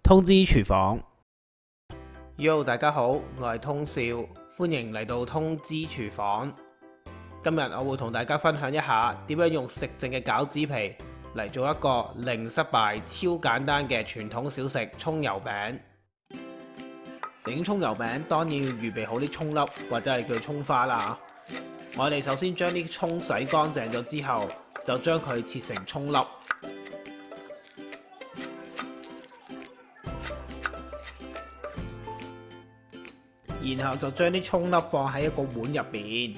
通知廚房。Yo， 大家好，我係通少，歡迎嚟到通知廚房。今日我會同大家分享一下點樣用食剩嘅餃子皮嚟做一個零失敗、超簡單嘅傳統小食葱油餅。整葱油餅當然要預備好啲葱粒或者係叫葱花啦。我哋首先將啲葱洗乾淨咗之後，就將佢切成葱粒。然後就將啲葱粒放喺一個碗入邊，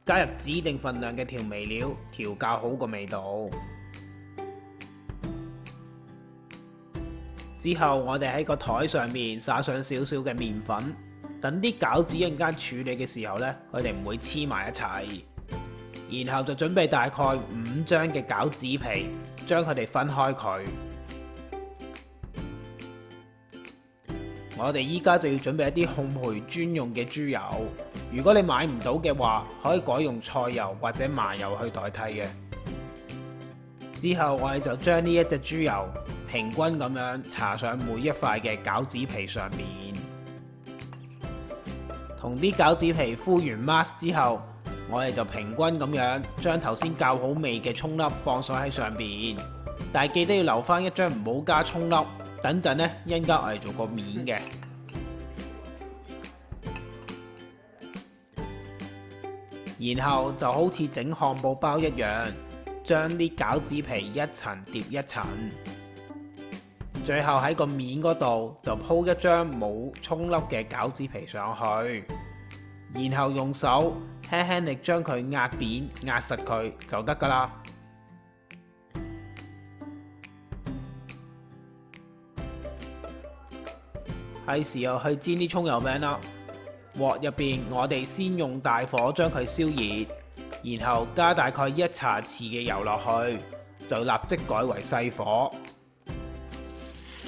加入指定份量嘅調味料，調校好個味道。之後我哋喺個台上面撒上少少嘅麵粉，等啲餃子一陣間處理嘅時候呢，佢哋唔會黐埋一齊。然後就準備大概5張嘅餃子皮，將佢哋分開佢。我哋依家就要準備一啲烘焙專用嘅豬油，如果你買唔到嘅話，可以改用菜油或者麻油去代替嘅。之後我哋就將呢一隻豬油平均咁樣搽上每一塊嘅餃子皮上面，同啲餃子皮敷完 mask 之後，我哋就平均咁樣將頭先校好味嘅葱粒放上喺上邊，但係記得要留翻一張唔好加葱粒。等陣呢，一陣間我哋做個面嘅，然後就好似整漢堡包一樣，將啲餃子皮一層疊一層，最後喺個面嗰度就鋪一張冇葱粒嘅餃子皮上去，然後用手輕輕力將佢壓扁壓實佢就得㗎啦。係時候去煎啲葱油餅啦。鑊入邊我哋先用大火將佢燒熱，然後加大概1茶匙嘅油落去，就立即改為細火。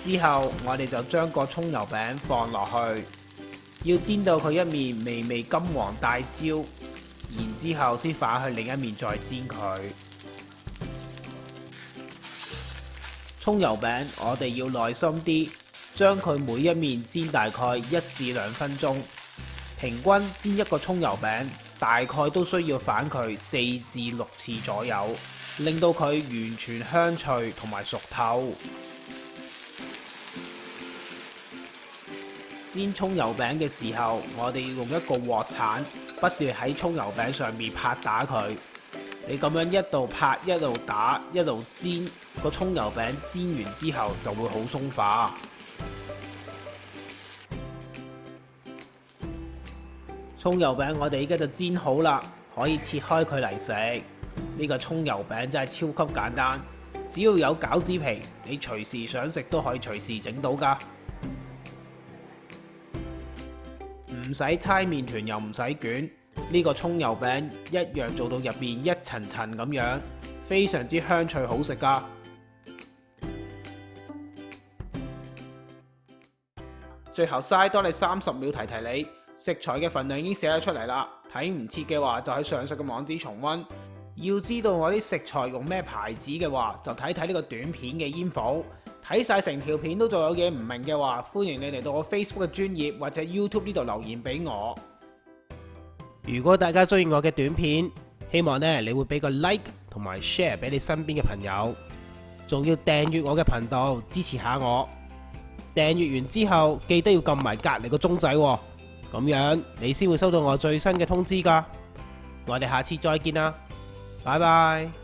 之後我哋就將個葱油餅放落去，要煎到佢一面微微金黃帶焦，然之後先反去另一面再煎佢。葱油餅我哋要耐心啲。將佢每一面煎大概1至2分鐘，平均煎一個葱油餅大概都需要反佢4至6次左右，令到佢完全香脆同埋熟透。煎葱油餅嘅時候，我哋要用一個鑊鏟，不斷喺葱油餅上面拍打佢。你咁樣一路拍一路打一路煎，個葱油餅煎完之後就會好鬆化。葱油餅我哋依家就煎好啦，可以切開佢嚟食。呢個葱油餅真係超級簡單，只要有餃子皮，你隨時想食都可以隨時整到㗎。唔使猜麵團又唔使捲，呢個葱油餅一樣做到入邊一層層咁樣，非常之香脆好食㗎。最後嘥多你30秒提提你。食材嘅份量已經寫咗出嚟啦，睇唔切嘅話就喺上述嘅網址重溫。要知道我啲食材用咩牌子嘅話，就睇睇呢個短片嘅info。睇晒成條片都仲有嘢唔明嘅話，歡迎你嚟到我 Facebook 嘅專頁或者 YouTube 呢度留言俾我。如果大家中意我嘅短片，希望呢你會俾個 like 同埋 share 俾你身邊嘅朋友，仲要訂閱我嘅頻道支持下我。訂閱完之後記得要撳埋隔離個鐘仔喎。咁樣你先會收到我最新嘅通知㗎。我哋下次再見啦，拜拜。